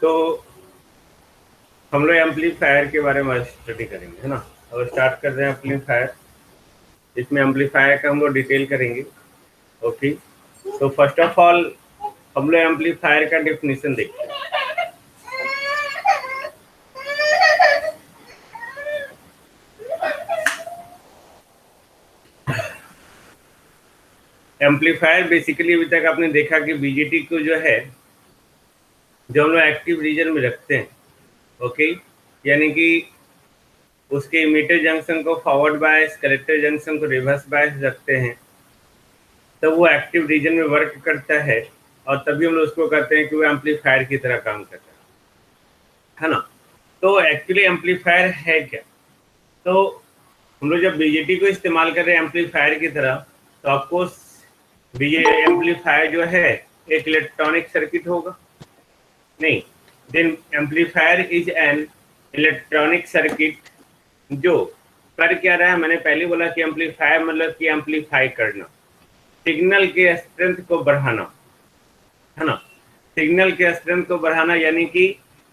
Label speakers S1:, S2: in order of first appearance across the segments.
S1: तो हम लोग एम्पलीफायर के बारे में स्टडी करेंगे, है ना। और स्टार्ट कर रहे हैं एम्पलीफायर। इसमें एम्पलीफायर का हम लोग डिटेल करेंगे। ओके, तो फर्स्ट ऑफ ऑल हम लोग एम्पलीफायर का डेफिनेशन देखते हैं। एम्पलीफायर बेसिकली अभी तक आपने देखा कि बीजेटी को जो है, जो हम लोग एक्टिव रीजन में रखते हैं, ओके, यानी कि उसके इमीटर जंक्शन को फॉरवर्ड बायस, कलेक्टर जंक्शन को रिवर्स बायस रखते हैं, तब वो एक्टिव रीजन में वर्क करता है और तभी हम लोग उसको कहते हैं कि वो एम्पलीफायर की तरह काम करता है ना। तो एक्चुअली एम्पलीफायर है क्या? तो हम लोग जब बीजेटी को इस्तेमाल कर रहे हैं एम्पलीफायर की तरह, तो आपको बीजेटी एम्पलीफायर जो है एक इलेक्ट्रॉनिक सर्किट होगा। नहीं, then amplifier is an electronic circuit जो कर क्या रहा है। मैंने पहले बोला कि एम्पलीफायर मतलब कि एम्पलीफाई करना, सिग्नल के स्ट्रेंथ को बढ़ाना, है ना। सिग्नल के स्ट्रेंथ को बढ़ाना यानी कि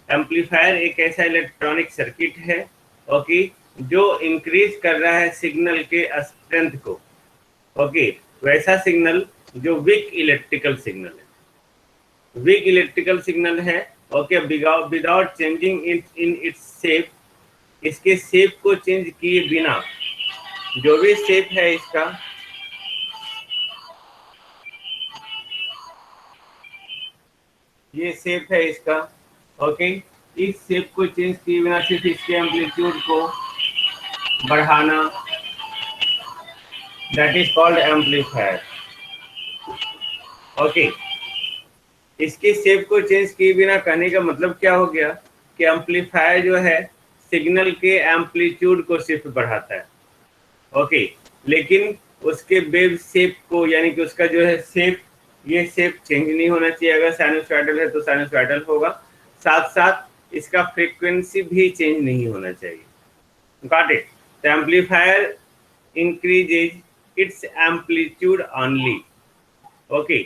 S1: एम्पलीफायर एक ऐसा इलेक्ट्रॉनिक सर्किट है, ओके, जो इंक्रीज कर रहा है सिग्नल के स्ट्रेंथ को। ओके, वैसा सिग्नल जो वीक इलेक्ट्रिकल सिग्नल है, वीक इलेक्ट्रिकल सिग्नल है, okay, without changing in its shape, इसके शेप को चेंज किए बिना, जो भी शेप है इसका, ये शेप है इसका, ओके, इस शेप को चेंज किए बिना सिर्फ इसके एम्पलीट्यूड को बढ़ाना, that is called amplifier. Okay, इसके शेप को चेंज किए बिना कहने का मतलब क्या हो गया कि एम्पलीफायर जो है सिग्नल के एम्पलीट्यूड को सिर्फ बढ़ाता है, ओके, लेकिन उसके वेव शेप को, यानी कि उसका जो है शेप, ये शेप चेंज नहीं होना चाहिए। अगर साइनोसॉइडल है तो साइनोसॉइडल होगा, साथ साथ इसका फ्रीक्वेंसी भी चेंज नहीं होना चाहिए। Got it? The amplifier increases its amplitude only, okay,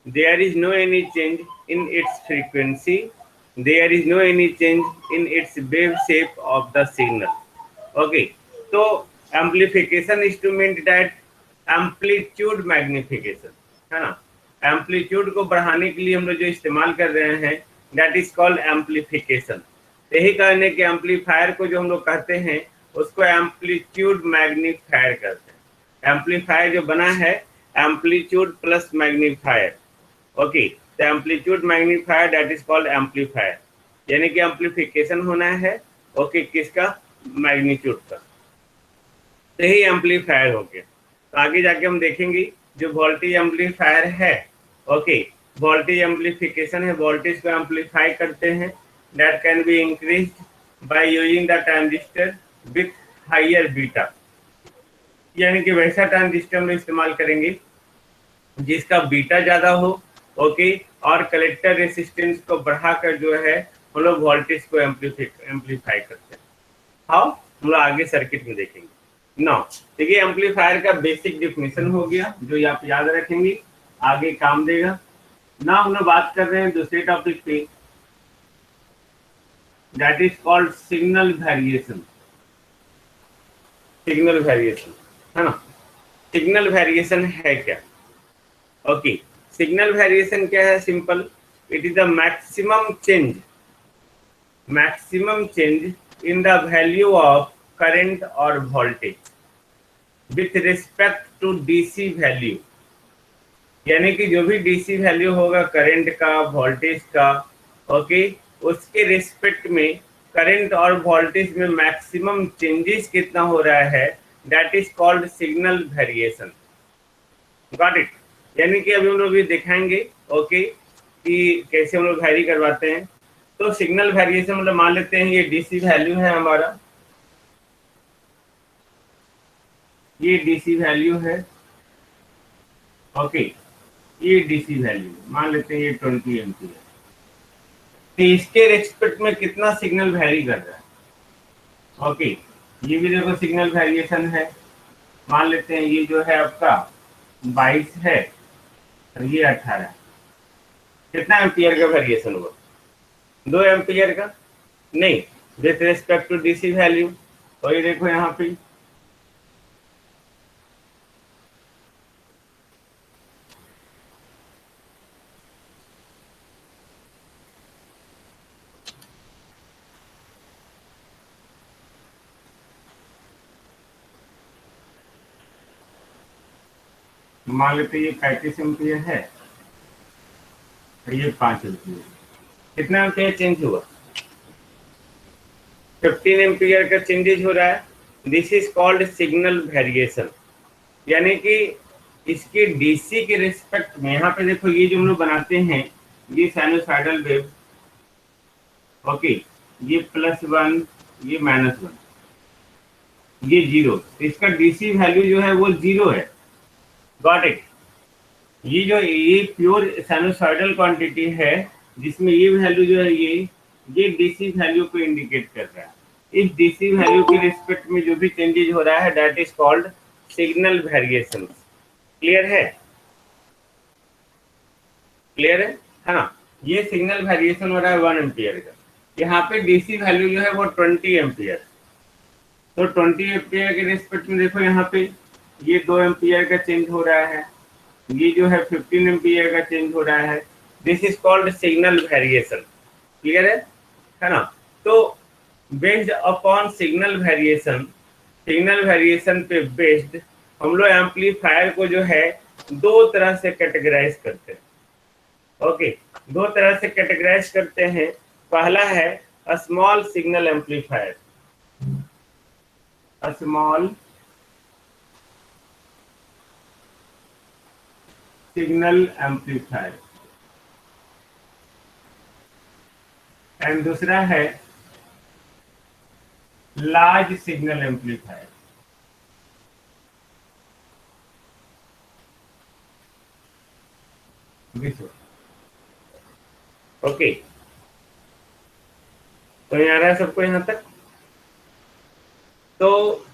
S1: there is no any change in its frequency, there is no any change in its wave shape of the signal, okay. तो amplification instrument that amplitude magnification, है ना। Amplitude को बढ़ाने के लिए हम लोग जो इस्तेमाल कर रहे हैं दैट इज कॉल्ड एम्पलीफिकेशन। यही कारण है कि एम्पलीफायर को जो हम लोग कहते हैं उसको एम्पलीट्यूड मैग्नीफायर करते हैं। एम्पलीफायर जो बना है एम्पलीट्यूड प्लस मैग्नीफायर, ओके, तो amplitude magnifier that is called amplifier, यानी कि एम्पलीफिकेशन होना है, ओके, किसका? मैग्नीट्यूड का। तो यही एम्पलीफायर हो गया। तो आगे जाके हम देखेंगे जो वोल्टेज एम्पलीफायर है, ओके, वोल्टेज एम्पलीफिकेशन है, वोल्टेज को एम्पलीफाई करते हैं, that can be increased by using the transistor with higher beta, यानी कि वैसा ट्रांजिस्टर हम इस्तेमाल करेंगे जिसका बीटा ज्यादा हो, ओके, और कलेक्टर रेसिस्टेंस को बढ़ाकर जो है हम लोग वोल्टेज को एम्पलीफाई करते हैं। हाउ? हम लोग आगे सर्किट में देखेंगे। नो, देखिए एम्पलीफायर का बेसिक डेफिनेशन हो गया जो आप याद रखेंगे, आगे काम देगा ना। हम लोग बात कर रहे हैं दूसरे टॉपिक पे, that is called signal variation. Signal variation, है ना। सिग्नल वेरिएशन है क्या? ओके, सिग्नल वेरिएशन क्या है? Simple, it is the maximum change in the value of current और voltage with respect to DC value, यानी कि जो भी डीसी वैल्यू होगा करंट का, वोल्टेज का, ओके, उसके रिस्पेक्ट में करंट और वोल्टेज में मैक्सिमम चेंजेस कितना हो रहा है, that is called signal variation. Got it? यानी कि अभी हम लोग भी दिखाएंगे, ओके, कि कैसे हम लोग वैरी करवाते हैं। तो सिग्नल वेरिएशन मतलब मान लेते हैं ये डीसी वैल्यू है हमारा, ये डीसी वैल्यू है, ओके, ये डीसी वैल्यू मान लेते हैं ये 20 एम्पीयर। तो इसके रिस्पेक्ट में कितना सिग्नल वेरी कर रहा है, ओके, ये भी देखो सिग्नल वेरिएशन है। मान लेते हैं ये जो है आपका 22 है और ये 18, कितना एम्पीयर का वेरिएशन हुआ? 2 एम्पियर का नहीं, with respect to DC value. और ये देखो यहाँ पे मान लेते ये 35 एम्पियर है और ये 5 एम्पियर। कितना एम्पियर चेंज हुआ? 15 एम्पियर का चेंजेज हो रहा है। This is called signal variation, यानी कि इसके डीसी के रिस्पेक्ट में, यहाँ पे देखो ये जो हम लोग बनाते हैं ये साइनोसॉइडल वेव, ओके, ये +1 ये -1 ये 0, इसका डीसी वैल्यू जो है वो 0 है। Got it? ये प्योर साइनोसॉइडल क्वांटिटी है जिसमें ये वैल्यू जो है ये डीसी वैल्यू को इंडिकेट कर रहा है। इस डीसी वैल्यू के रिस्पेक्ट में जो भी चेंजेज हो रहा है that is called signal variation. Clear है? क्लियर है ना? ये सिग्नल वेरिएशन हो रहा है 1 एम्पियर का। यहाँ पे डीसी वैल्यू जो है वो 20 एम्पियर। तो 20 एम्पियर के रिस्पेक्ट में देखो यहाँ पे ये 2 एम्पियर का चेंज हो रहा है, ये जो है 15 एम्पियर का चेंज हो रहा है। This is called signal variation. Clear है ना? तो based upon signal variation, signal variation पे बेस्ड हम लोग एम्पलीफायर को जो है 2 तरह से कैटेगराइज करते हैं। ओके, 2 तरह से कैटेगराइज करते हैं। पहला है small signal amplifier, small signal amplifier, and दूसरा है लार्ज सिग्नल एम्पलीफायर। ओके, तो यहाँ रहा सबको यहाँ तक? तो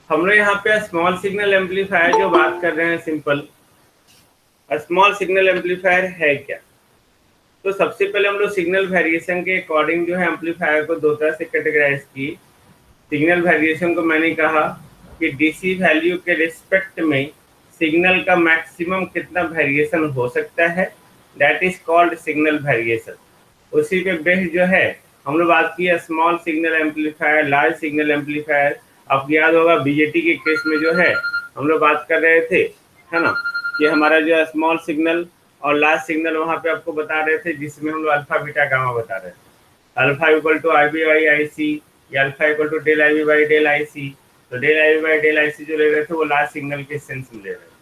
S1: हम लोग यहाँ पे स्मॉल सिग्नल एम्पलीफायर जो बात कर रहे हैं, सिंपल स्मॉल सिग्नल एम्पलीफायर है क्या? तो सबसे पहले हम लोग सिग्नल वेरिएशन के अकॉर्डिंग जो है एम्पलीफायर को 2 तरह से कैटेगराइज की। सिग्नल वेरिएशन को मैंने कहा कि डीसी वैल्यू के रिस्पेक्ट में सिग्नल का मैक्सिमम कितना वेरिएशन हो सकता है, that is called signal variation. उसी पे बेस्ड जो है हम लोग बात की small signal amplifier, large signal amplifier. आपको याद होगा बीजेटी के केस में जो है हम लोग बात कर रहे थे, है ना, कि हमारा जो स्मॉल सिग्नल और लार्ज सिग्नल वहाँ पे आपको बता रहे थे, जिसमें हम लोग अल्फा बीटा गामा बता रहे थे। Alpha equal to I B by I C, या alpha equal to del I B by del I C. तो del I B by del I C जो ले रहे थे वो लार्ज सिग्नल के सेंस में ले रहे थे,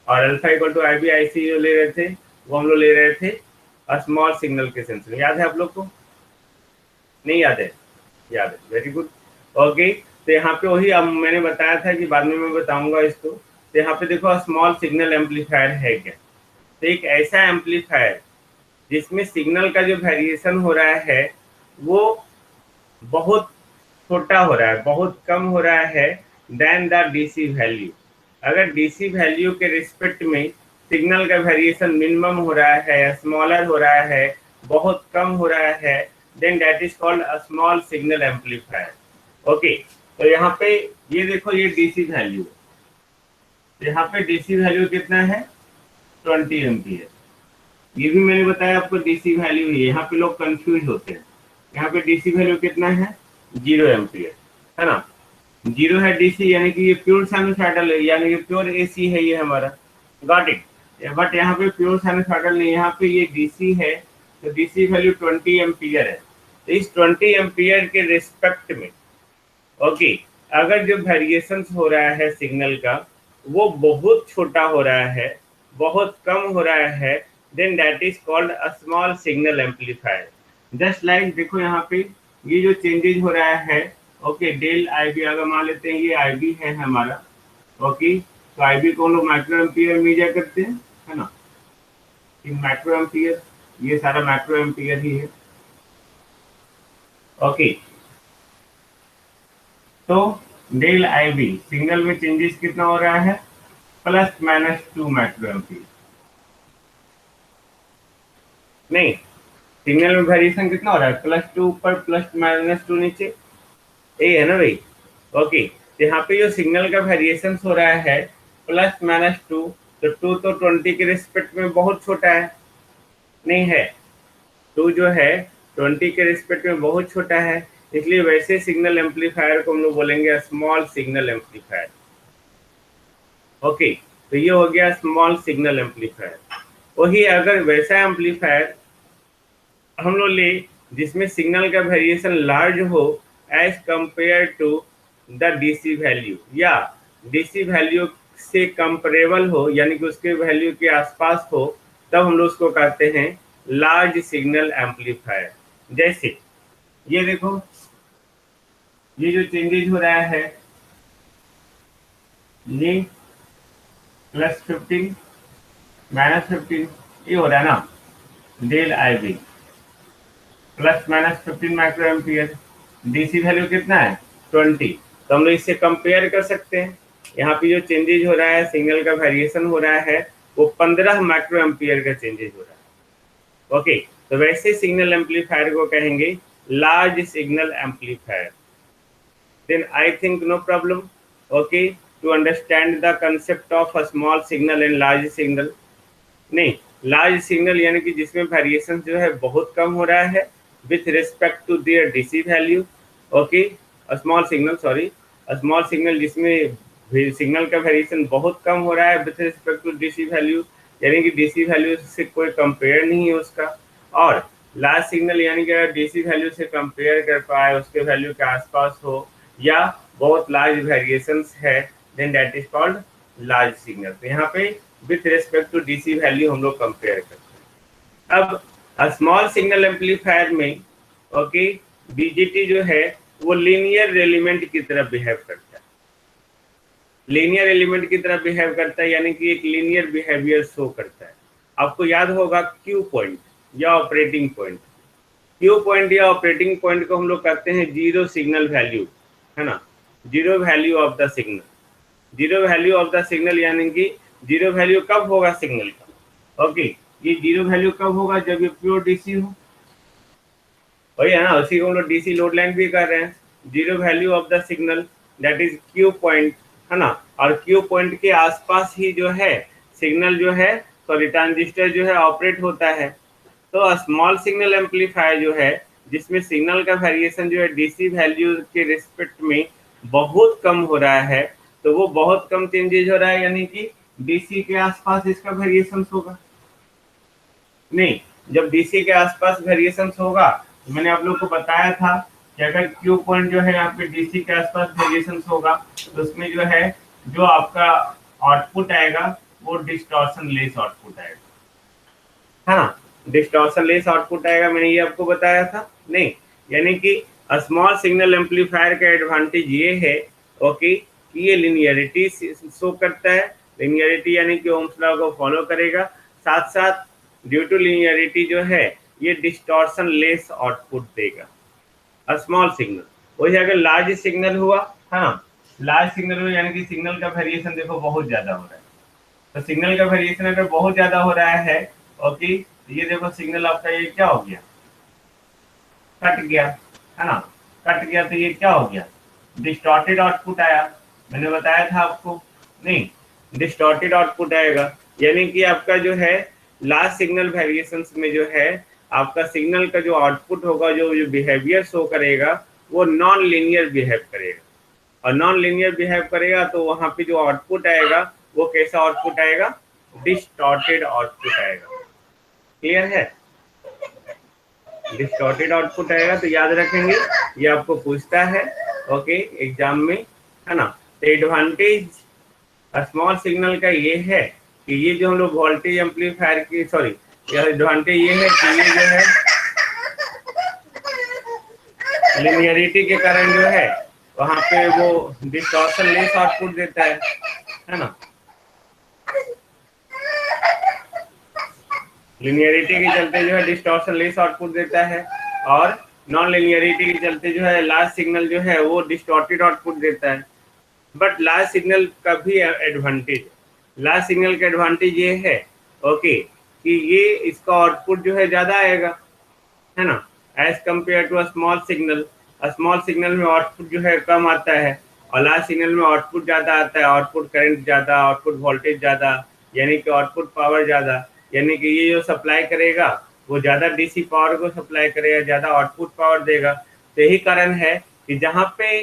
S1: और alpha equal to I B I C जो ले रहे थे वो हम लोग ले रहे थे स्मॉल सिग्नल के सेंस में। याद है आप लोग को? नहीं याद है? याद है, वेरी गुड। ओके, तो यहाँ पे वही अब मैंने बताया था कि बाद में मैं बताऊंगा इसको। तो यहाँ पे देखो स्मॉल सिग्नल एम्पलीफायर है क्या? तो एक ऐसा एम्पलीफायर जिसमें सिग्नल का जो वेरिएशन हो रहा है वो बहुत छोटा हो रहा है, बहुत कम हो रहा है देन द डीसी वैल्यू। अगर डीसी वैल्यू के रिस्पेक्ट में सिग्नल का वेरिएशन मिनिमम हो रहा है, स्मॉलर हो रहा है, बहुत कम हो रहा है, then that is called a small signal amplifier. Okay, तो यहाँ पे ये देखो ये डीसी वैल्यू, यहाँ पे डीसी वैल्यू कितना है? 20 एम्पियर। ये भी मैंने बताया आपको डीसी वैल्यू है, यहाँ पे लोग कंफ्यूज होते हैं। यहाँ पे डीसी वैल्यू कितना है? 0 एम्पियर, है ना? 0 है डीसी, यानी कि ये प्योर साइनोसॉइडल है, यानी कि प्योर एसी है ये हमारा। Got it? बट यहाँ पे प्योर साइनोसॉइडल नहीं, यहाँ पे ये डीसी है, तो डीसी वैल्यू 20 एम्पियर है। तो इस 20 एम्पियर के रिस्पेक्ट में ओके, अगर जो वेरिएशन हो रहा है सिग्नल का वो बहुत छोटा हो रहा है, बहुत कम हो रहा है, then that is called a small signal amplifier. Just like देखो यहाँ पे ये जो चेंजेज हो रहा है, ओके, डेल आई बी अगर मान लेते हैं ये आई बी है हमारा, ओके, तो आई बी को हम लोग माइक्रो एम्पियर मीजर करते हैं, है ना, माइक्रो एम्पियर, ये सारा माइक्रो एम्पियर ही है। ओके, तो डेल आई बी सिग्नल में चेंजेस कितना हो रहा है? ±2 माइक्रो एम्पियर। नहीं, सिग्नल में वेरिएशन कितना हो रहा है, +2 ऊपर +-2 नीचे, यही है ना भाई। ओके, तो यहाँ पे जो सिग्नल का वेरिएशन हो रहा है +-2, तो 2 तो 20 के रिस्पेक्ट में बहुत छोटा है, नहीं है, 2 जो है 20 के रिस्पेक्ट में बहुत छोटा है, इसलिए वैसे सिग्नल एम्पलीफायर को हम लोग बोलेंगे स्मॉल सिग्नल एम्पलीफायर। ओके, तो ये हो गया स्मॉल सिग्नल एम्पलीफायर। वही अगर वैसा एम्पलीफायर हम लोग ले जिसमें सिग्नल का वेरिएशन लार्ज हो as compare to the DC value, या डीसी वैल्यू से कंपेरेबल हो, यानी कि उसके वैल्यू के आसपास हो, तब हम लोग उसको कहते हैं लार्ज सिग्नल एम्पलीफायर। जैसे ये देखो, ये जो चेंजेज हो रहा है, ये +15 -15 ये हो रहा है ना, del I B +-15 micro ampere, DC value कितना है 20, तो हम लोग इससे कंपेयर कर सकते हैं। यहाँ पे जो चेंजेज हो रहा है, सिग्नल का वेरिएशन हो रहा है, वो 15 माइक्रो एम्पियर का चेंजेज हो रहा है। ओके, तो वैसे सिग्नल एम्पलीफायर को कहेंगे large signal amplifier. Then I think no problem, okay, to understand the concept of a small signal and large signal. नहीं, लार्ज सिग्नल यानी कि जिसमें वेरिएशन जो है बहुत कम हो रहा है with respect to their DC value. Okay, small signal, sorry, small signal जिसमें सिग्नल का वेरिएशन बहुत कम हो रहा है with respect to DC value, यानी कि डीसी वैल्यू से कोई कंपेयर नहीं है उसका। और लार्ज सिग्नल यानी कि अगर डीसी वैल्यू से कंपेयर कर पाए, उसके वैल्यू के आसपास हो, या बहुत लार्ज वेरिएशंस है, then that is called large signal. तो यहाँ पे with respect to DC value हम लोग कंपेयर करते हैं। अब स्मॉल सिग्नल एम्पलीफायर में ओके, बीजेटी जो है वो लीनियर एलिमेंट की तरह बिहेव करता है, लीनियर एलिमेंट की तरह बिहेव करता है, यानी कि एक लीनियर बिहेवियर शो करता है। आपको याद होगा क्यू पॉइंट या ऑपरेटिंग पॉइंट, क्यू पॉइंट या ऑपरेटिंग पॉइंट को हम लोग कहते हैं जीरो सिग्नल वैल्यू, है ना, zero value of the signal. Zero value of the signal यानी कि जीरो वैल्यू कब होगा सिग्नल का, ओके, ये जीरो वैल्यू कब होगा, जब ये प्योर डीसी हो, वही है ना, उसी को हम लोग डीसी लोड लाइन भी कर रहे हैं। Zero value of the signal that is Q point, है ना, और क्यू पॉइंट के आसपास ही जो है सिग्नल जो है, सॉरी, ट्रांजिस्टर जो है ऑपरेट होता है। तो स्मॉल सिग्नल एम्पलीफायर जो है जिसमें सिग्नल का वेरिएशन जो है डीसी वैल्यू के रिस्पेक्ट में बहुत कम हो रहा है, तो वो बहुत कम चेंजेज हो रहा है, यानी कि डीसी के आसपास इसका वेरिएशन होगा। नहीं, जब डीसी के आसपास वेरिएशन होगा, तो मैंने आप लोग को बताया था कि अगर क्यू पॉइंट जो है यहाँ पे डीसी के आसपास वेरिएशन होगा, तो उसमें जो है जो आपका आउटपुट आएगा वो डिस्टॉर्शन लेस आउटपुट आएगा, है ना, डिस्टॉर्शन लेस आउटपुट आएगा, मैंने ये आपको बताया था। नहीं, यानी कि स्मॉल सिग्नल एम्पलीफायर का एडवांटेज ये है, ओके, कि ये लिनियरिटी शो करता है। लिनियरिटी यानी कि ओम्स लॉ को फॉलो करेगा, साथ साथ ड्यू टू लिनियरिटी जो है ये डिस्टॉर्शन लेस आउटपुट देगा स्मॉल सिग्नल। वही अगर लार्ज सिग्नल हुआ, हाँ, लार्ज सिग्नल हुआ यानी कि सिग्नल का वेरिएशन देखो बहुत ज्यादा हो रहा है, तो सिग्नल का वेरिएशन अगर बहुत ज्यादा हो रहा है, ओके, तो ये देखो सिग्नल आपका ये क्या हो गया, कट गया, है ना, कट गया, तो ये क्या हो गया, डिस्टॉर्टेड आउटपुट आया। मैंने बताया था आपको, नहीं, डिस्टॉर्टेड आउटपुट आएगा, यानी कि आपका जो है लार्ज सिग्नल वेरिएशंस में जो है आपका सिग्नल का जो आउटपुट होगा, जो बिहेवियर शो करेगा, वो नॉन लीनियर बिहेव करेगा, और नॉन लीनियर बिहेव करेगा तो वहां पे जो आउटपुट आएगा वो कैसा आउटपुट आएगा, डिस्टॉर्टेड आउटपुट आएगा। क्लियर है, डिस्टॉर्टेड आउटपुट आएगा, तो याद रखेंगे ये आपको पूछता है, ओके, एग्जाम में, है ना। तो एडवांटेज स्मॉल सिग्नल का ये है कि ये जो हम लोग वोल्टेज एम्पलीफायर की, सॉरी, एडवांटेज ये है कि ये जो है लिनियरिटी के कारण जो है वहां पे वो डिस्टॉर्शन लेस आउटपुट देता है ना, लिनियरिटी के चलते जो है डिस्टॉर्शन लेस आउटपुट देता है, और नॉन लिनियरिटी के चलते जो है लार्ज सिग्नल जो है वो डिस्टॉर्टेड आउटपुट देता है। बट लार्ज सिग्नल का भी एडवांटेज, लार्ज सिग्नल का एडवांटेज ये है, ओके, कि ये इसका आउटपुट जो है ज्यादा आएगा, है ना, as compare to a small signal. Small signal में आउटपुट जो है कम आता है और लार्ज सिग्नल में आउटपुट ज़्यादा आता है, आउटपुट करंट ज़्यादा, आउटपुट वोल्टेज ज़्यादा, यानी कि आउटपुट पावर ज़्यादा, यानी कि ये जो सप्लाई करेगा वो ज़्यादा डीसी पावर को सप्लाई करेगा, ज़्यादा आउटपुट पावर देगा। तो यही कारण है कि जहाँ पे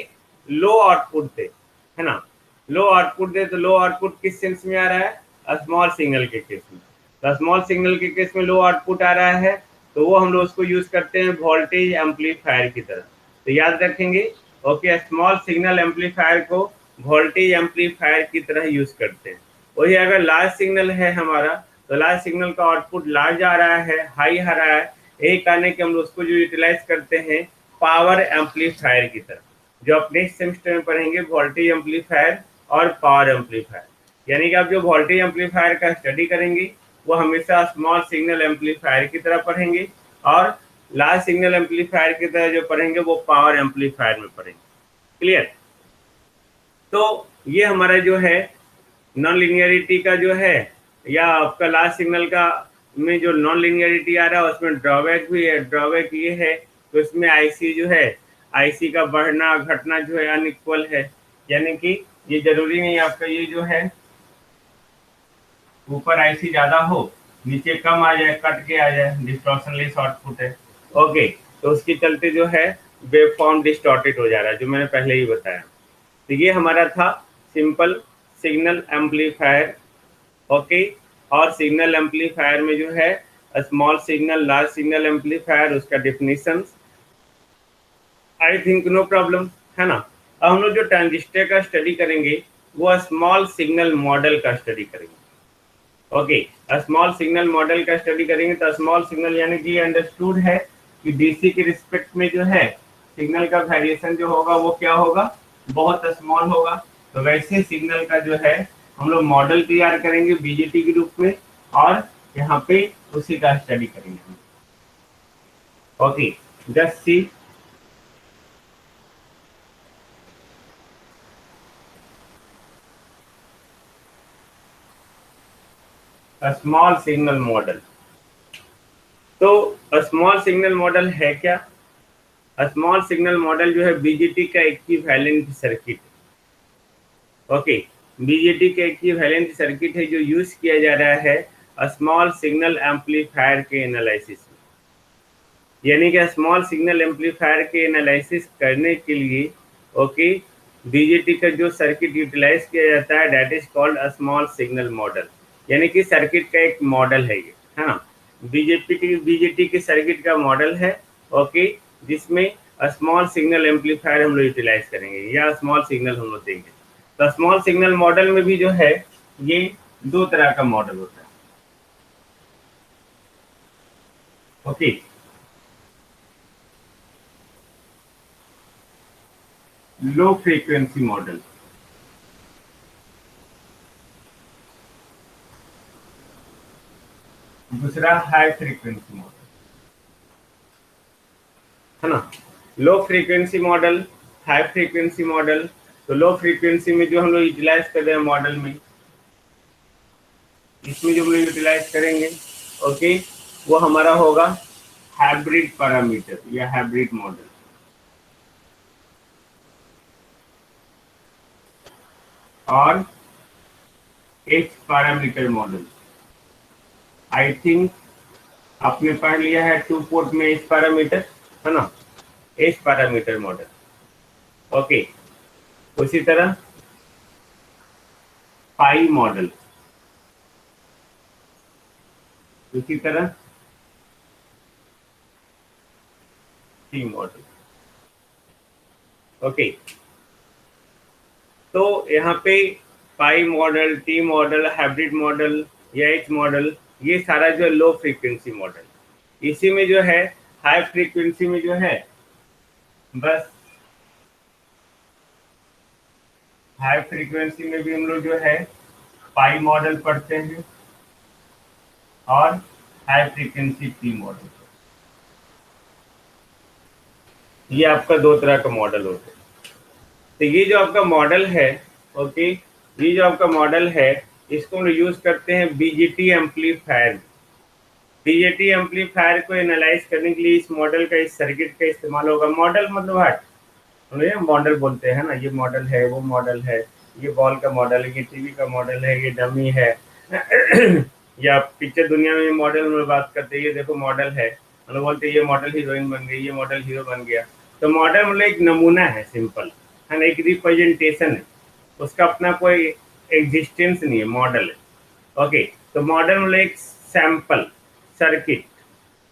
S1: लो आउटपुट दे, है ना, लो आउटपुट दे, तो लो आउटपुट किस सेंस में आ रहा है, स्मॉल सिग्नल के केस में। तो स्मॉल सिग्नल के केस में लो आउटपुट आ रहा है, तो वो हम लोग उसको यूज करते हैं वोल्टेज एम्पलीफायर की तरह। तो याद रखेंगे, ओके, स्मॉल सिग्नल एम्पलीफायर को वोल्टेज एम्पलीफायर की तरह यूज करते हैं। वही अगर लार्ज सिग्नल है हमारा, तो लार्ज सिग्नल का आउटपुट लार्ज आ रहा है, हाई आ रहा है, यही कारण कि हम लोग उसको जो यूटिलाइज करते हैं पावर एम्पलीफायर की तरह। जो आप नेक्स्ट सेमेस्टर में पढ़ेंगे वोल्टेज एम्पलीफायर और पावर एम्पलीफायर, यानी कि आप जो वोल्टेज एम्पलीफायर का स्टडी करेंगे वो हमेशा स्मॉल सिग्नल एम्पलीफायर की तरह पढ़ेंगे, और लार्ज सिग्नल एम्पलीफायर की तरह जो पढ़ेंगे वो पावर एम्पलीफायर में पढ़ेंगे। क्लियर? तो ये हमारा जो है नॉन लिनियरिटी का जो है, या आपका लार्ज सिग्नल का में जो नॉन लिनियरिटी आ रहा है उसमें ड्रॉबैक भी है। ड्रॉबैक ये है तो इसमें आईसी जो है, आईसी का बढ़ना घटना जो है अनइक्वल है, यानी कि ये जरूरी नहीं आपका ये जो है ऊपर आईसी ज्यादा हो नीचे कम आ जाए, कट के आ जाए, डिस्टॉर्शनलेस आउटपुट है। ओके, तो उसके चलते जो है वेव फॉर्म डिस्टॉर्टेड हो जा रहा है, जो मैंने पहले ही बताया। तो ये हमारा था सिंपल सिग्नल एम्पलीफायर। ओके, और सिग्नल एम्पलीफायर में जो है small signal, large signal amplifier, उसका definition I think no problem, है ना। अब हम लोग जो ट्रांजिस्टर का स्टडी करेंगे वो स्मॉल सिग्नल मॉडल का स्टडी करेंगे। ओके, स्मॉल सिग्नल मॉडल का स्टडी करेंगे। तो स्मॉल सिग्नल यानी कि अंडरस्टूड है कि डीसी के रिस्पेक्ट में जो है सिग्नल का वेरिएशन जो होगा वो क्या होगा, बहुत स्मॉल होगा। तो वैसे सिग्नल का जो है हम लोग मॉडल तैयार करेंगे बीजेटी के रूप में, और यहाँ पे उसी का स्टडी करेंगे। Okay, just C small signal model. तो स्मॉल सिग्नल मॉडल है क्या? स्मॉल सिग्नल मॉडल जो है बीजेटी का इक्विवेलेंट सर्किट। ओके, बीजेटी का इक्विवेलेंट सर्किट है जो यूज किया जा रहा है स्मॉल सिग्नल एम्पलीफायर के एनालिसिस में। यानी कि स्मॉल सिग्नल एम्पलीफायर के एनालिसिस करने के लिए, ओके, बीजेटी का जो सर्किट यूटिलाइज किया जाता है that is called small signal model. यानी कि सर्किट का एक मॉडल है ये, है ना। बीजेटी के सर्किट का मॉडल है, ओके, जिसमें स्मॉल सिग्नल एम्पलीफायर हम लोग यूटिलाइज करेंगे या स्मॉल सिग्नल हम लोग देंगे। तो स्मॉल सिग्नल मॉडल में भी जो है ये दो तरह का मॉडल होता है। ओके, लो फ्रीक्वेंसी मॉडल, दूसरा हाई फ्रीक्वेंसी मॉडल, है ना। Low frequency model, high frequency model. तो लो फ्रीक्वेंसी में जो हम लोग यूटिलाइज कर रहे हैं मॉडल में, इसमें जो हम लोग यूटिलाइज करेंगे, ओके, वो हमारा होगा हाइब्रिड पैरामीटर या हाइब्रिड मॉडल, और H parameter model. I think आपने पढ़ लिया है 2 पोर्ट में एच पैरामीटर, है ना, एच पैरामीटर मॉडल। ओके, उसी तरह पाई मॉडल, उसी तरह टी मॉडल। ओके, तो यहाँ पे pi model, T model, hybrid model या एच मॉडल, ये सारा जो लो फ्रीक्वेंसी मॉडल। इसी में जो है हाई फ्रीक्वेंसी में जो है बस हाई फ्रीक्वेंसी में भी हम लोग जो है पाई मॉडल पढ़ते हैं और हाई फ्रीक्वेंसी टी मॉडल। ये आपका दो तरह का मॉडल होता है। तो ये जो आपका मॉडल है, ओके, ये जो आपका मॉडल है इसको हम यूज करते हैं बीजेटी एम्पलीफायर। बीजेटी एम्पलीफायर को एनालाइज करने के लिए इस मॉडल का, इस सर्किट का इस्तेमाल होगा। मॉडल मतलब हट, ये मॉडल बोलते हैं ना, ये मॉडल है, वो मॉडल है, ये बॉल का मॉडल है, ये टीवी का मॉडल है, ये डमी है या पिक्चर दुनिया में मॉडल में बात करते हैं, ये देखो मॉडल है, मतलब बोलते हैं ये मॉडल हीरोइन बन गई, ये मॉडल हीरो बन गया। तो मॉडल मतलब एक नमूना है, सिंपल है ना, एक रिप्रेजेंटेशन है, उसका अपना कोई एग्जिस्टेंस नहीं है, मॉडल है। ओके, तो मॉडल मतलब एक सैंपल सर्किट।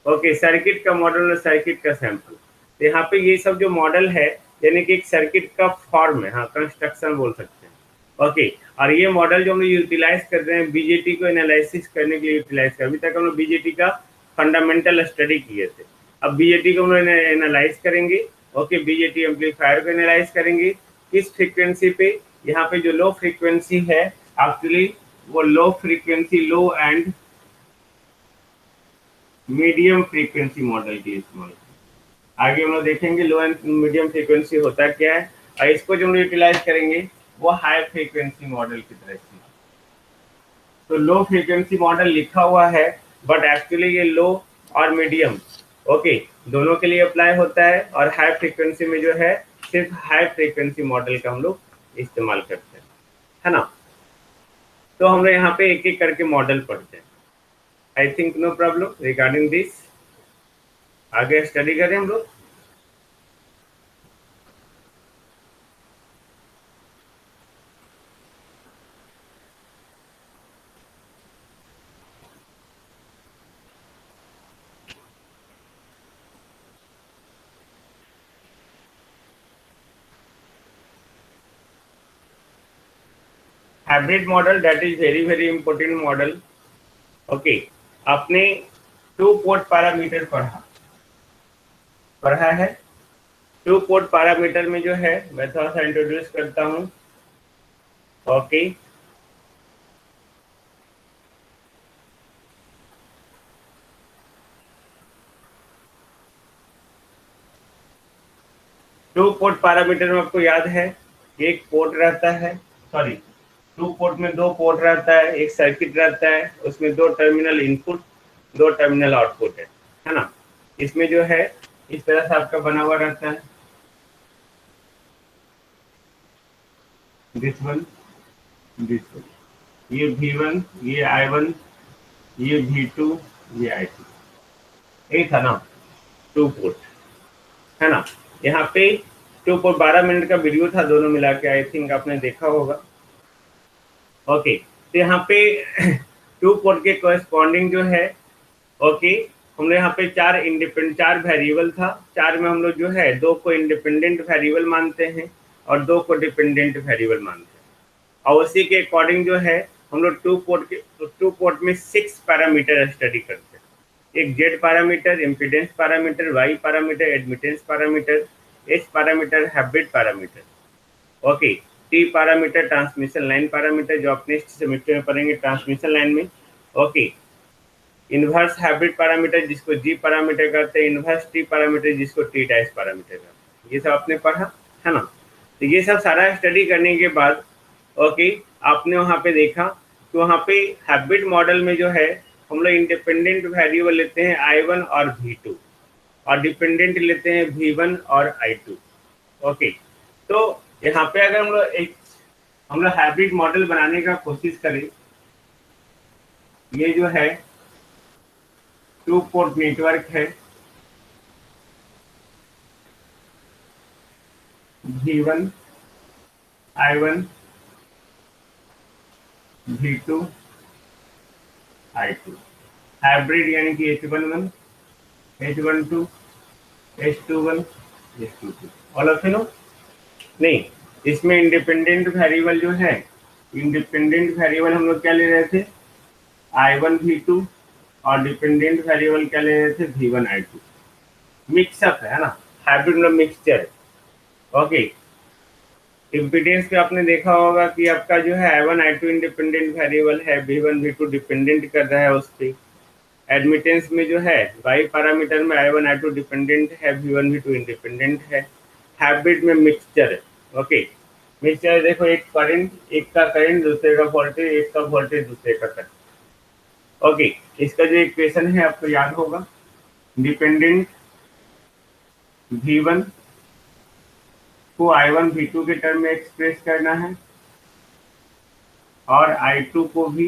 S1: ओके, सर्किट का मॉडल, सर्किट का सैंपल। तो यहाँ पे ये सब जो मॉडल है यानी कि एक सर्किट का फॉर्म है, हाँ कंस्ट्रक्शन बोल सकते हैं। ओके, और ये मॉडल जो हम लोग यूटिलाइज कर रहे हैं बीजेटी को एनालिसिस करने के लिए यूटिलाइज कर, अभी तक हम लोग बीजेटी का फंडामेंटल स्टडी किए थे, अब बीजेटी को हम लोग एनालाइज करेंगे। ओके, बीजेटी एम्पलीफायर को एनालाइज करेंगे किस फ्रीक्वेंसी पे, यहाँ पे जो लो फ्रीक्वेंसी है एक्चुअली वो low frequency, low and medium frequency model के इस्तेमाल। आगे हम लोग देखेंगे लो एंड मीडियम फ्रीक्वेंसी होता क्या है, और इसको जो हम यूटिलाइज करेंगे वो हाई फ्रीक्वेंसी मॉडल की तरह से। तो लो फ्रीक्वेंसी मॉडल लिखा हुआ है बट एक्चुअली ये लो और मीडियम ओके दोनों के लिए अप्लाई होता है, और हाई फ्रीक्वेंसी में जो है सिर्फ हाई फ्रीक्वेंसी मॉडल का हम लोग इस्तेमाल करते हैं, है ना। तो हम लोग यहाँ पे एक एक करके मॉडल पढ़ते हैं। I think no problem regarding this, आगे स्टडी करें हम लोग। Hybrid model that is very very important model. Okay, आपने 2 पोर्ट पैरामीटर पढ़ा है। 2 पोर्ट पैरामीटर में जो है मैं थोड़ा सा इंट्रोड्यूस करता हूँ। ओके, टू पोर्ट पैरामीटर में आपको याद है एक पोर्ट रहता है, सॉरी 2 पोर्ट में 2 पोर्ट रहता है, एक सर्किट रहता है, उसमें 2 टर्मिनल इनपुट 2 टर्मिनल आउटपुट है ना। इसमें जो है इस तरह से आपका बना हुआ रहता है, दिस वन दिस वन, ये V1 ये I1 ये V2 ये I2, यही था ना 2 पोर्ट, है ना। यहाँ पे 2 पोर्ट 12 मिनट का वीडियो था दोनों मिला के, आई थिंक आपने देखा होगा। ओके, तो यहाँ पे 2 पोर्ट के कॉरेस्पॉन्डिंग जो है ओके हम लोग यहाँ पे 4 वेरिएबल था, 4 में हम लोग जो है 2 को इंडिपेंडेंट वेरिएबल मानते हैं और 2 को डिपेंडेंट वेरिएबल मानते हैं, और उसी के अकॉर्डिंग जो है हम लोग 2 पोर्ट में 6 पैरामीटर स्टडी करते हैं। एक Z parameter, impedance parameter, Y parameter, admittance parameter, H parameter, hybrid parameter. Okay, T parameter, transmission line parameter, जो अपने सेमेस्टर में पढ़ेंगे ट्रांसमिशन लाइन में। ओके, इनवर्स हाइब्रिड पैरामीटर जिसको जी पैरामीटर कहते हैं, इनवर्स टी पैरामीटर जिसको टी टाइप्स पैरामीटर कहते हैं, ये सब आपने पढ़ा है ना। तो ये सब सारा स्टडी करने के बाद ओके आपने वहाँ पे देखा तो वहाँ पे हाइब्रिड मॉडल में जो है हम लोग इंडिपेंडेंट वेरिएबल लेते हैं I1 और V2 और डिपेंडेंट लेते हैं V1 और I2। ओके, तो यहाँ पे अगर हम लोग हाइब्रिड मॉडल बनाने का कोशिश करें, ये जो है 2 पोर्ट नेटवर्क है, V1 I1 V2 I2, hybrid यानी कि H11 H12 H21 H22 all of you know. नहीं, इसमें इंडिपेंडेंट वेरिएबल जो है, इंडिपेंडेंट वेरिएबल हम लोग क्या ले रहे थे I1 V2 और डिपेंडेंट वेरिएबल क्या ले रहे थे V1 I2। मिक्सअप है ना, हाइब्रिड मतलब मिक्सचर है। ओके, इम्पीडेंस पे आपने देखा होगा कि आपका जो है I1 I2 इंडिपेंडेंट वेरिएबल है, V1 V2 डिपेंडेंट कर रहा है उस पर। एडमिटेंस में जो है वाई पैरामीटर में I1 I2 डिपेंडेंट है, V1 V2 इंडिपेंडेंट है। हाइब्रिड में मिक्सचर है। ओके, मिक्सचर देखो एक का करंट दूसरे का वोल्टेज, एक का वोल्टेज दूसरे का करंट। ओके, इसका जो इक्वेशन है आपको याद होगा, डिपेंडेंट V1 को I1 V2 के टर्म में एक्सप्रेस करना है और I2 को भी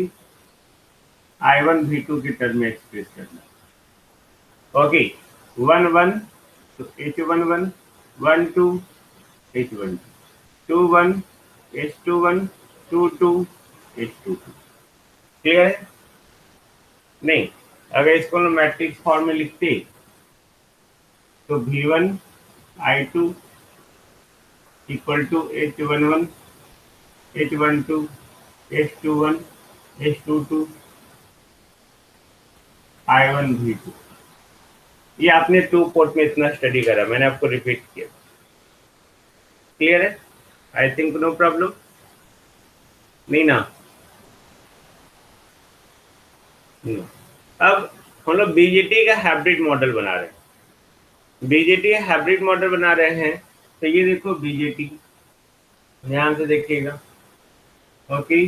S1: I1 V2 के टर्म में एक्सप्रेस करना है। ओके, 1 1 तो H11 1 2 H12 2 1 H21 2 2 H22। Clear है? नहीं, अगर इसको मैट्रिक्स फॉर्म में लिखते तो V1 I2 equal to H11 H12 H21 H22 I1 V2। ये आपने 2 पोर्ट में इतना स्टडी करा, मैंने आपको रिपीट किया। क्लियर है? आई थिंक नो प्रॉब्लम, नहीं ना? अब हम लोग बीजेटी का हाइब्रिड मॉडल बना रहे हैं। बीजेटी का हाइब्रिड मॉडल बना रहे हैं, तो ये देखो बीजेटी, ध्यान से देखिएगा। ओके,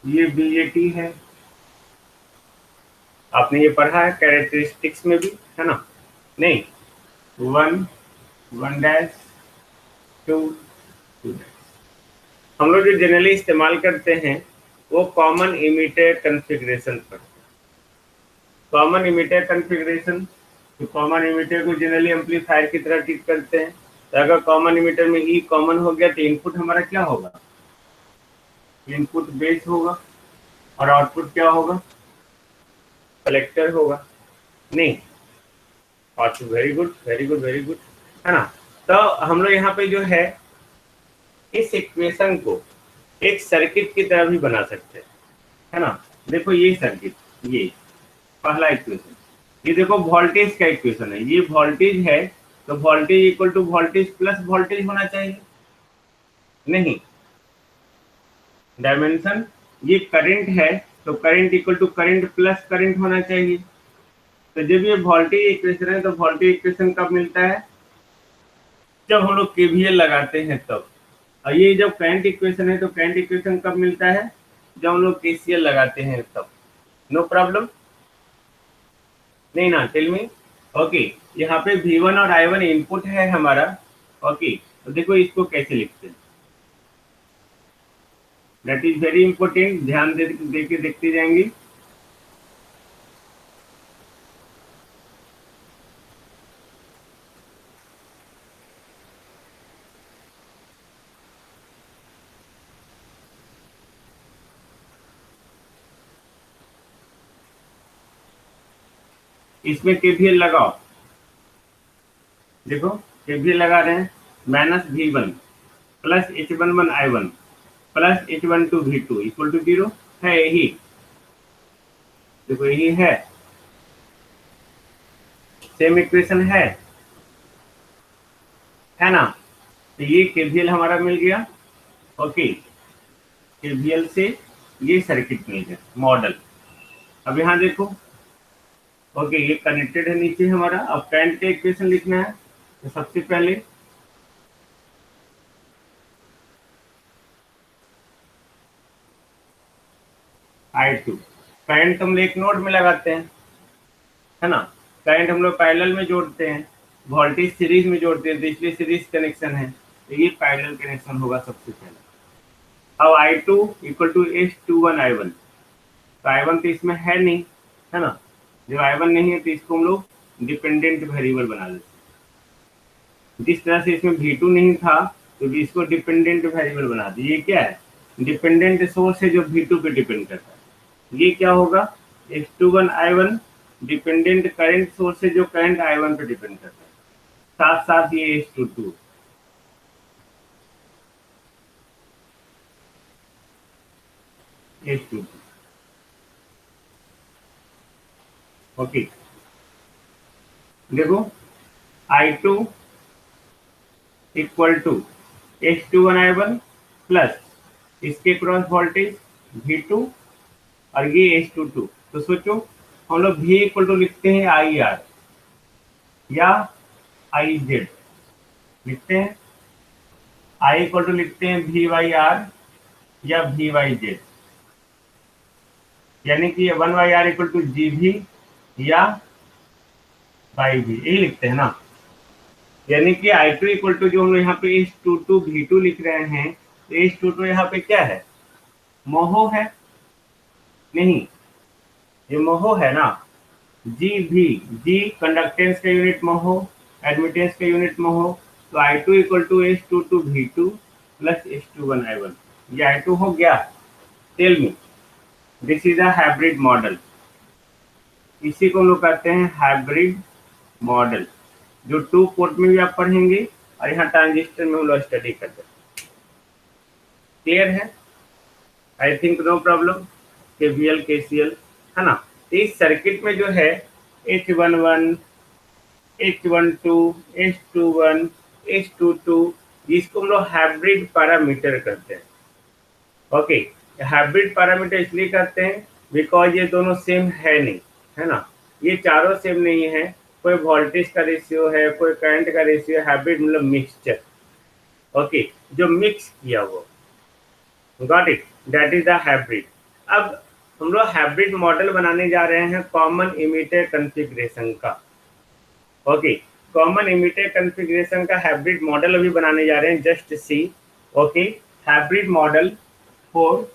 S1: ये बीजेटी है, आपने ये पढ़ा है कैरेक्टरिस्टिक्स में भी, है ना? नहीं, 1 1 डैश 2 2 डैश। हम लोग जो जनरली इस्तेमाल करते हैं वो कॉमन इमीटर कॉन्फ़िगरेशन पर। कॉमन इमीटर कॉन्फ़िगरेशन, तो कॉमन इमीटर को जनरली एम्पलीफायर की तरह ट्रीट करते हैं। तो अगर कॉमन इमीटर में ई कॉमन हो गया तो इनपुट हमारा क्या होगा? इनपुट बेस होगा और आउटपुट क्या होगा? कलेक्टर होगा। नहीं, और very good very good very good, है ना? तो हम लोग यहाँ पे जो है इस इक्वेशन को एक सर्किट की तरह भी बना सकते हैं, है ना? देखो ये सर्किट, ये पहला इक्वेशन, ये देखो वोल्टेज का इक्वेशन है, ये वोल्टेज है, तो voltage equal to voltage plus voltage होना चाहिए। नहीं, डायमेंशन, ये करंट है, तो current equal to current plus current होना चाहिए। तो जब ये वोल्टेज इक्वेशन है, तो वोल्टेज इक्वेशन कब मिलता है? जब हम लोग केवीएल लगाते हैं तब। और ये जब करंट इक्वेशन है, तो करंट इक्वेशन कब मिलता है? जब हम लोग केसीएल लगाते हैं तब। नो प्रॉब्लम, नहीं ना? Tell me. ओके, यहाँ पे V1 और I1 इनपुट है हमारा। ओके, तो देखो इसको कैसे लिखते हैं, दैट इज वेरी इंपॉर्टेंट, ध्यान दे के देखते जाएंगे। इसमें केवीएल लगाओ, देखो केवीएल लगा रहे हैं, -V1 plus H11 I1 plus H12 V2 equal to 0 है, यही देखो, यही है, सेम इक्वेशन है ना? तो ये केवीएल हमारा मिल गया। ओके, केवीएल से ये सर्किट मिल गया मॉडल। अब यहाँ देखो, ओके ये कनेक्टेड है नीचे हमारा। अब करंट का इक्वेशन लिखना है, तो सबसे पहले I2, करंट हम लोग एक नोड में लगाते हैं, है ना? करंट हम लोग पैरेलल में जोड़ते हैं, वोल्टेज सीरीज में जोड़ते हैं, तो इसलिए सीरीज कनेक्शन है, तो ये पैरेलल कनेक्शन होगा सबसे पहले। अब I2 equal to H21 I1, तो I1 तो इसमें है नहीं, है ना? जब I1 नहीं है तो इसको हम लोग डिपेंडेंट वेरिएबल बना देते हैं। जिस तरह से इसमें V2 नहीं था, तो इसको डिपेंडेंट वेरिएबल बना दिए। ये क्या है? डिपेंडेंट सोर्स है जो V2 पे डिपेंड करता है। ये क्या होगा? H21 I1 dependent current source है जो करंट I1 पे डिपेंड करता है, साथ साथ ये H22। H22, ओके, देखो I2 equal to H21 I1 plus इसके क्रॉस वोल्टेज V2 और ये H22। तो सोचो हम लोग V इक्वल टू लिखते हैं IR या IZ लिखते हैं, I इक्वल टू लिखते हैं VYR या VYZ, यानी कि 1/R इक्वल टू GV या YV, यही लिखते हैं ना। यानी कि I2 इक्वल टू जो हम लोग यहाँ पे H22 V2 लिख रहे हैं, तो H22 यहाँ पे क्या है, मोहो है, नहीं ये मोहो है ना। जी कंडक्टेंस का यूनिट मोहो, एडमिटेंस का यूनिट मोहो, तो I2 equal to H22 V2 plus H21 I1, ये I2 हो गया। Tell me, this is a hybrid model, इसी को हम लोग कहते हैं हाइब्रिड मॉडल, जो 2 पोर्ट में भी आप पढ़ेंगे और यहाँ ट्रांजिस्टर में हम लोग स्टडी करते हैं। क्लियर है? I think no problem. KVL KCL है ना। तो इस सर्किट में जो है H11 H12 H21 H22, जिसको हम लोग हाइब्रिड पैरामीटर करते हैं। ओके, हाइब्रिड पैरामीटर इसलिए करते हैं बिकॉज ये दोनों सेम है नहीं, है ना, ये चारों सेम नहीं है, कोई वोल्टेज का रेशियो है, कोई करंट का रेशियो है, हाइब्रिड मतलब मिक्सचर। ओके, जो मिक्स किया हुआ, got it, that is the hybrid. अब हम लोग हाइब्रिड मॉडल बनाने जा रहे हैं कॉमन इमीटर कॉन्फ़िगरेशन का। ओके, कॉमन इमीटर कॉन्फ़िगरेशन का हाइब्रिड मॉडल अभी बनाने जा रहे हैं, just see. Okay, hybrid model for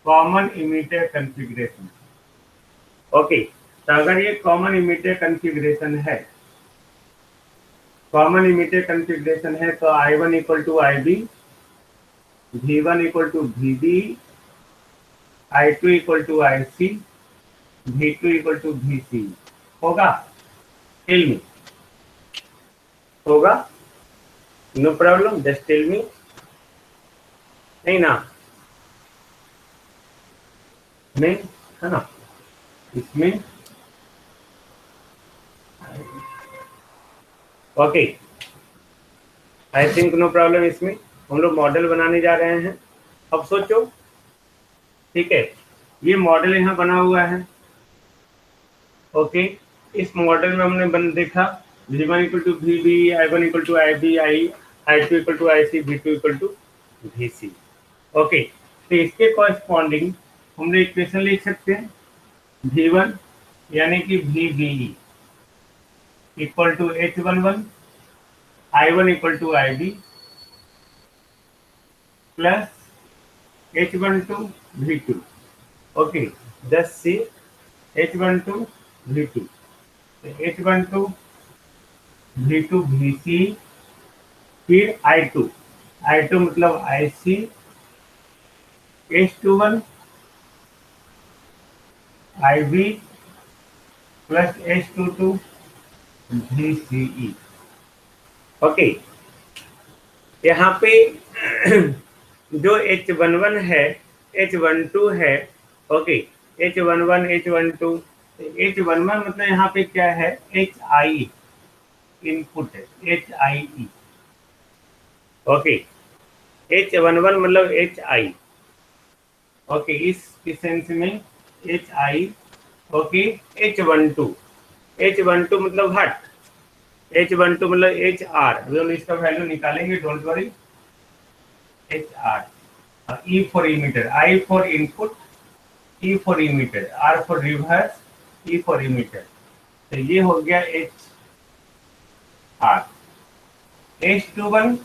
S1: common emitter configuration. Okay, तो अगर ये कॉमन इमीटर कॉन्फ़िगरेशन है, कॉमन इमीटर कॉन्फ़िगरेशन है, तो I1 equal to IB, V1 equal to VB, I2 equal to IC, V2 equal to VC होगा। Tell me, होगा? No problem, just tell me. नहीं ना, नहीं है ना, इसमें okay, I think no problem. इसमें हम लोग मॉडल बनाने जा रहे हैं। अब सोचो, ठीक है, ये मॉडल यहाँ बना हुआ है। ओके, इस मॉडल में हमने देखा V1 equal to VB, I1 equal to IB, I2 equal to IC, V2 equal to VC। Okay, तो इसके कॉरेस्पॉन्डिंग हम लोग इक्वेशन लिख सकते हैं, V1 यानी कि VBE equal to H11, I1 equal to IB plus H12 V2। Okay, just see H12 V2, H12 V2 VC, फिर I2 मतलब IC, H21 IB plus H22 VCE। Okay, यहाँ पे जो H11 है, H12 है, ओके, H11 H12, H11 मतलब यहाँ पे क्या है, HI इनपुट है, HIE। ओके, H11 मतलब HI, ओके, इस सेंस में HI। ओके, H12 मतलब हट, H12 मतलब HR, अभी हम इसका वैल्यू निकालेंगे, don't worry. HR, E for emitter, I for input, E for emitter, R for reverse, E for emitter, तो ये हो गया HR। H21,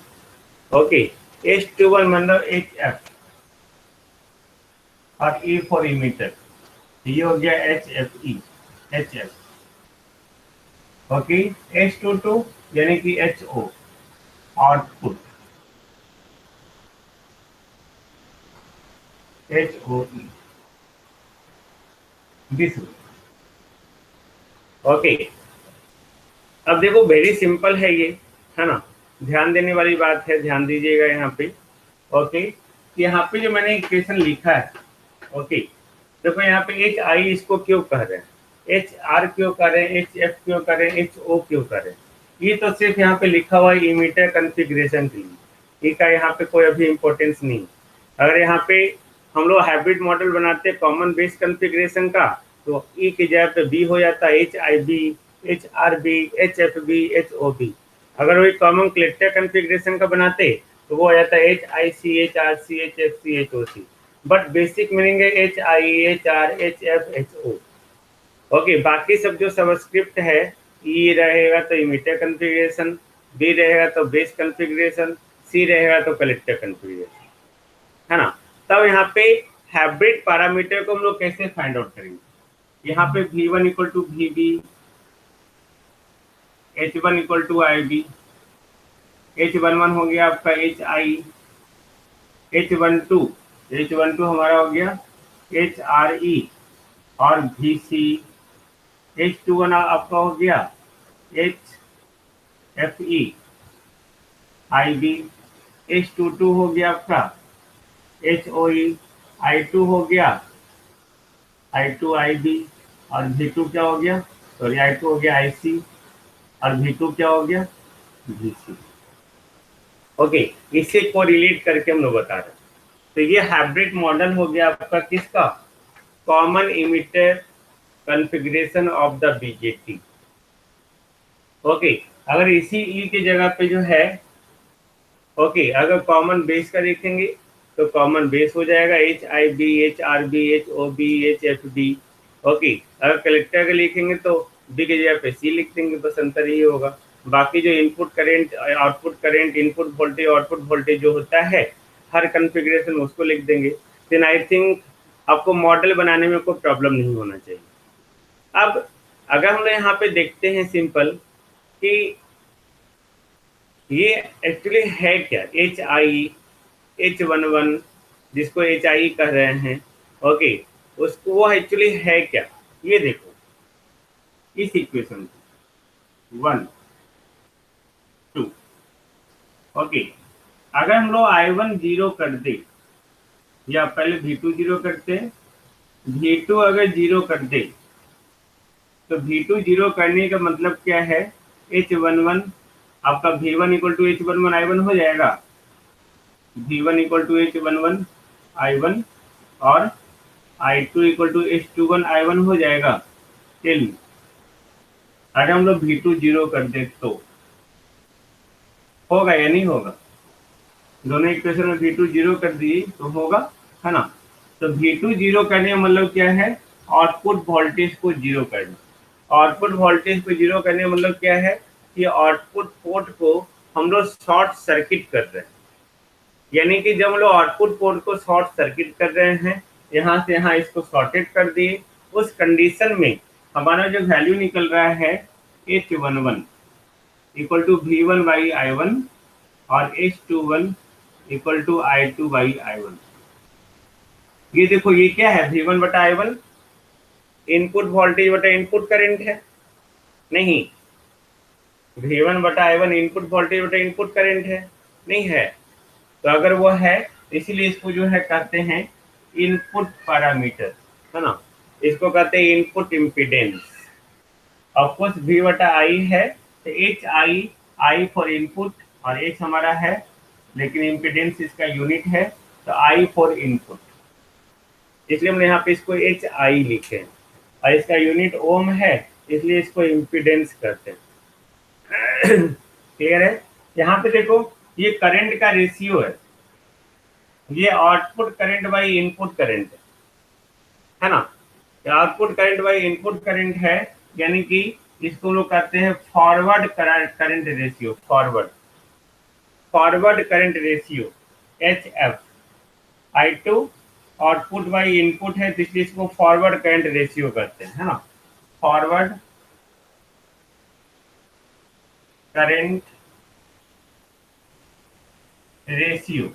S1: ओके, H21 मतलब HF और E फॉर इमीटर, ये हो गया HFE, HF। ओके, H22 यानी कि HO output, HOE this. Okay, अब देखो वेरी सिंपल है ये, है ना, ध्यान देने वाली बात है, ध्यान दीजिएगा यहाँ पे। ओके, यहाँ पे जो मैंने इक्वेशन लिखा है, ओके, देखो यहाँ पे HI इसको क्यों कह रहे हैं, HR क्यों कर रहे हैं, HF क्यों कर रहे हैं, HO क्यों कर रहे हैं, ये तो सिर्फ यहाँ पे लिखा हुआ है इमीटर कॉन्फ़िगरेशन के लिए, इसका यहाँ पे कोई अभी इम्पोर्टेंस नहीं। अगर यहाँ पे हम लोग हाइब्रिड मॉडल बनाते हैं कॉमन बेस कॉन्फ़िगरेशन का, तो ई की जगह पे बी हो जाता है, H I B, H R B, H F B, H O B. अगर वही कॉमन कलेक्टर कॉन्फ़िगरेशन का बनाते तो वो हो जाता है H I C, H R C, H F C, H O C. But basic meaning है H I, H R, H F, H O. Okay, बाकी सब जो सबस्क्रिप्ट है, ई रहेगा तो इमिटर कॉन्फ़िगरेशन, बी रहेगा तो बेस कॉन्फ़िगरेशन, सी रहेगा तो कलेक्टर कॉन्फ़िगरेशन, है ना। तब यहाँ पे हाइब्रिड पैरामीटर को हम लोग कैसे फाइंड आउट करेंगे? यहाँ पे V1 equal to V B, H1 equal to I B, H11 हो गया आपका एच आई, H12, H12 हमारा हो गया एच आर ई और वी सी, H21 आपका हो गया एच एफ ई आई बी, H22 हो गया आपका एच ओ ई, I2 हो गया I2 आई बी, और V2 क्या हो गया, सॉरी I2 हो गया आई सी, और V2 क्या हो गया, वी सी। ओके, इसे को रिलेट करके हम लोग बता रहे हैं। तो ये हाइब्रिड मॉडल हो गया आपका किसका, common emitter configuration of the BJT. Okay, अगर इसी ई की जगह पे जो है, ओके, अगर कॉमन बेस का देखेंगे तो कॉमन बेस हो जाएगा H I B, H R B, H O B, H F B. Okay, अगर कलेक्टर का लिखेंगे तो बी की जगह पे सी लिख देंगे, बस अंतर ही होगा। बाकी जो input current, output current, input voltage, output voltage जो होता है हर कॉन्फ़िगरेशन उसको लिख देंगे। देन आई थिंक आपको मॉडल बनाने में कोई प्रॉब्लम नहीं होना चाहिए। अब अगर हम लोग यहाँ पे देखते हैं सिंपल कि ये एक्चुअली है क्या, एच आई, H11 जिसको एच आई कह रहे हैं, ओके, उसको वो एक्चुअली है क्या, ये देखो इस इक्वेशन को 1 2। ओके, अगर हम लोग I1 जीरो कर दे, या पहले V2 जीरो करते हैं, V2 अगर जीरो कर दे तो V2 जीरो करने का मतलब क्या है, H11 आपका V1 equal to H11 I1 हो जाएगा, V1 equal to H11 I1, और I2 equal to H21 I1 हो जाएगा। टेल मी, अगर हम लोग V2 जीरो कर दे तो होगा या नहीं होगा? दोनों इक्वेशन में V2 जीरो कर दिए तो होगा, है ना। तो V2 जीरो करने का मतलब क्या है, आउटपुट वोल्टेज को जीरो करना। आउटपुट वोल्टेज को जीरो करने का मतलब क्या है कि आउटपुट पोर्ट को हम लोग शॉर्ट सर्किट कर रहे हैं। यानी कि जब हम लोग आउटपुट पोर्ट को शॉर्ट सर्किट कर रहे हैं, यहाँ से यहाँ इसको शॉर्टेड कर दिए, उस कंडीशन में हमारा जो वैल्यू निकल रहा है H11 equal to V1 by I1, और H21 equal to I2 by I1। ये देखो ये क्या है, V1 बटा I1 इनपुट वोल्टेज बटा इनपुट करंट है, नहीं, V1 बटा I1 इनपुट वोल्टेज बटा इनपुट करंट है, नहीं है। तो अगर वो है, इसीलिए इसको जो है कहते हैं इनपुट पैरामीटर, है ना, इसको कहते हैं इनपुट इम्पीडेंस। ऑफकोर्स V बटा I है तो H I, I for input और एच हमारा है, लेकिन इम्पीडेंस इसका यूनिट है तो आई फॉर इनपुट, इसलिए हमने यहाँ पे इसको एच आई लिखे हैं, और इसका यूनिट ओम है इसलिए इसको इम्पीडेंस करते हैं। क्लियर है? यहाँ पे देखो ये करंट का रेशियो है, ये output current by input current है ना। Output current by input current है, यानी कि इसको लोग कहते हैं forward current ratio, forward current ratio H F. I2 output by input है तो इसलिए इसको फॉरवर्ड करंट रेशियो कहते हैं, है ना, फॉरवर्ड करंट रेशियो।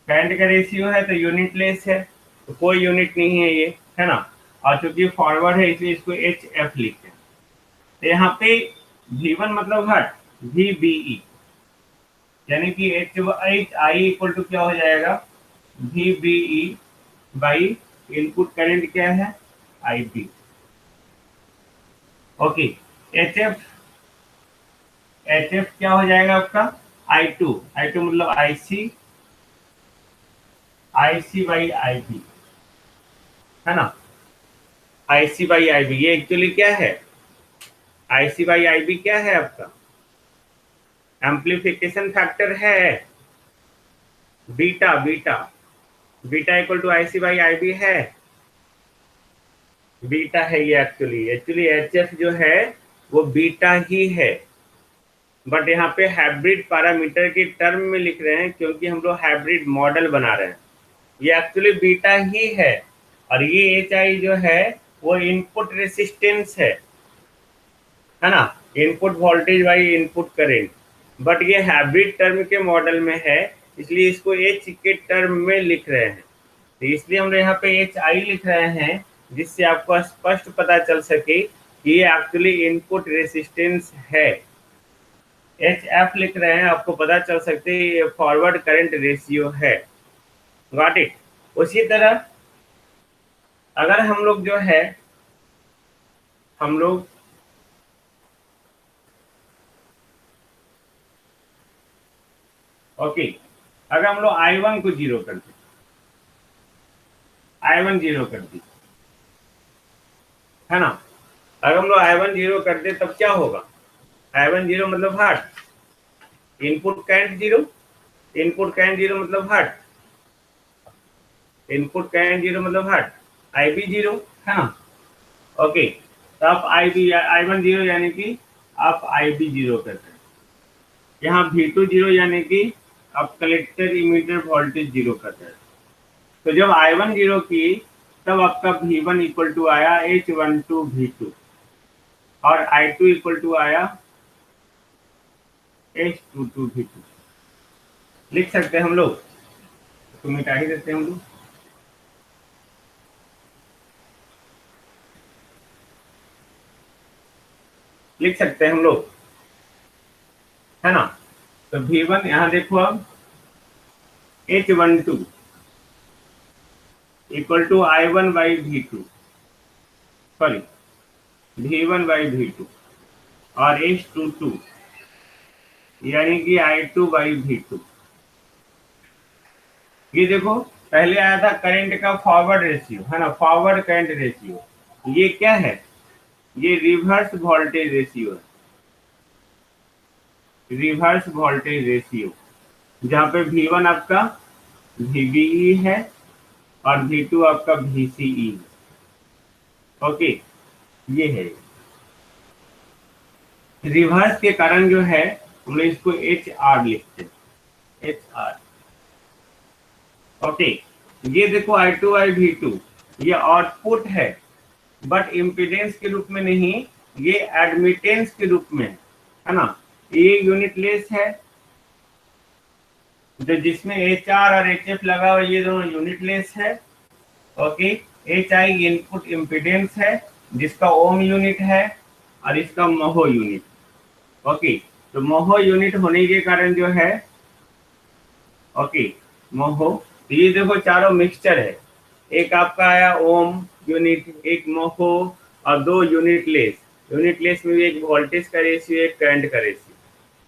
S1: करंट का रेशियो है तो यूनिट लेस है, तो कोई यूनिट नहीं है ये, है ना, और चूंकि फॉरवर्ड है इसलिए इसको एच एफ लिखते हैं। तो यहाँ पे V1 मतलब हट VBE, यानी कि एच आई इक्वल टू क्या हो जाएगा, VBE बाई इनपुट करंट क्या है IB। ओके, एच एफ क्या हो जाएगा आपका I2, I2 मतलब IC बाई IB, है ना। IC बाई IB, ये एक्चुअली क्या है? IC बाई IB क्या है आपका? एम्प्लीफिकेशन फैक्टर है, beta beta beta equal to IC by IB है, बीटा है ये एक्चुअली एक्चुअली HF जो है वो बीटा ही है, बट यहाँ पे हाइब्रिड पैरामीटर के टर्म में लिख रहे हैं क्योंकि हम लोग हाइब्रिड मॉडल बना रहे हैं। ये एक्चुअली बीटा ही है, और ये HI जो है वो इनपुट रेसिस्टेंस है ना, input voltage by input current, but ये हाइब्रिड टर्म के मॉडल में है, इसलिए इसको H के टर्म में लिख रहे हैं। तो इसलिए हम यहाँ पे HI लिख रहे हैं, जिससे आपको स्पष्ट पता चल सके कि ये एक्चुअली इनपुट रेसिस्टेंस है। HF लिख रहे हैं, आपको पता चल सकते हैं ये फॉरवर्ड करंट रेशियो है। Got it. उसी तरह अगर हम लोग जो है हम लोग ओके, अगर हम लोग I1 को जीरो कर दें, I1 जीरो कर दी है ना, अगर हम लोग I1 जीरो कर दे तब क्या होगा? I1 जीरो मतलब heart, input current zero, input current zero मतलब हार्ट, इनपुट करंट जीरो मतलब हार्ट, IB जीरो है ना। ओके, तो आप I1 जीरो यानी कि आप IB जीरो करते हैं, यहाँ V2 जीरो यानी कि आप कलेक्टर इमीटर वोल्टेज जीरो करते हैं। तो जब I1 जीरो की तब आपका V1 इक्वल टू आया H12 V2 और I2 इक्वल टू आया H22 V2। लिख सकते हैं हम लोग, तो मिटा ही देते हैं हम लोग। लिख सकते हैं हम लोग, है ना। तो V1 यहाँ देखो अब H12 equal to I1 by V2, sorry V1 by V2 और H22 यानी कि I2 बाई V2। ये देखो पहले आया था करंट का फॉरवर्ड रेशियो है ना, फॉरवर्ड करंट रेशियो, ये क्या है? ये रिवर्स वोल्टेज रेशियो है, रिवर्स वोल्टेज रेशियो, जहाँ पे V1 आपका VBE है और V2 आपका VCE है। ओके, ये है रिवर्स के कारण जो है हम लोग इसको HR लिखते हैं, HR। ओके, ये देखो I2 बाई V2 ये आउटपुट है, बट इम्पीडेंस के रूप में नहीं, ये एडमिटेंस के रूप में है ना। ये यूनिट लेस है, जो जिसमें HR और HF लगा हुआ ये दोनों यूनिट लेस है। ओके, HI इनपुट इम्पीडेंस है जिसका ओम यूनिट है और इसका मोहो यूनिट। ओके, तो मोहो यूनिट होने के कारण जो है ओके मोहो, तो ये देखो चारों मिक्सचर है, एक आपका आया ओम यूनिट, एक मोहो और दो यूनिट लेस। यूनिट लेस में भी एक वोल्टेज का रेशियो, एक करंट का रेशियो,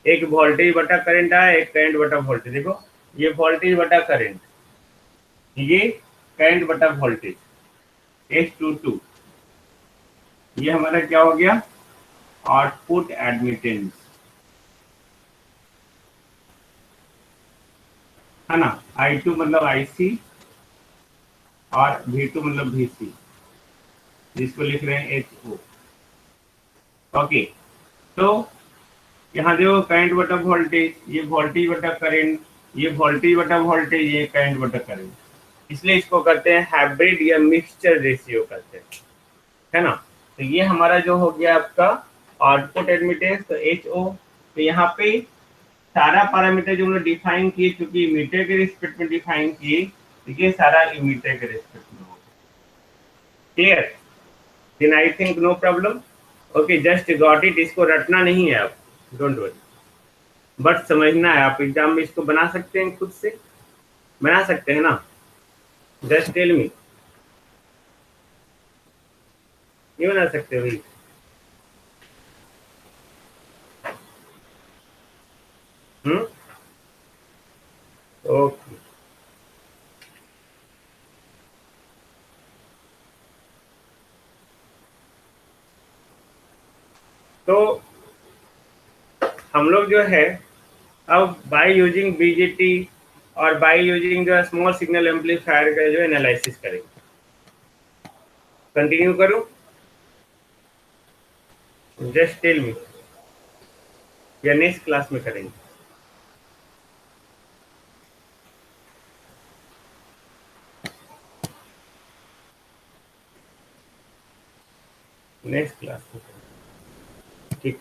S1: एक वोल्टेज बटा करंट आया, एक करंट बटा वोल्टेज। देखो ये वोल्टेज बटा करंट, ये करंट बटा वोल्टेज H22, ये हमारा क्या हो गया? आउटपुट एडमिटेंस है ना। I2 मतलब IC और V2 मतलब VC, जिसको लिख रहे हैं HO। ओके, तो यहाँ देखो करंट बटा वोल्टेज, ये वोल्टेज बटा करंट, ये वोल्टेज बटा वोल्टेज, ये करंट बटा करंट, इसलिए इसको करते हैं हाइब्रिड या मिक्सचर रेशियो करते हैं, है ना। तो ये हमारा जो हो गया आपका आउटपुट एडमिटेंस, तो HO। तो यहाँ पे सारा पैरामीटर जो हमने डिफाइन किए, चूंकि मीटर के रिस्पेक्ट में डिफाइन किए, तो ये सारा मीटर के रिस्पेक्ट में होगा। Clear? Then I think no problem. Okay, just got it, इसको रटना नहीं है आप, डोंट वरी, बट समझना है। आप एग्जाम में इसको बना सकते हैं, खुद से बना सकते हैं ना। जस्ट टेल मी, ये बना सकते हो भाई? ओके, तो हम लोग जो है अब बाय यूजिंग बीजेटी और बाय यूजिंग जो स्मॉल सिग्नल एम्पलीफायर का जो एनालिसिस करेंगे। कंटिन्यू करूं? जस्ट टेल मी, या नेक्स्ट क्लास में करेंगे? नेक्स्ट क्लास में करेंगे। ठीक।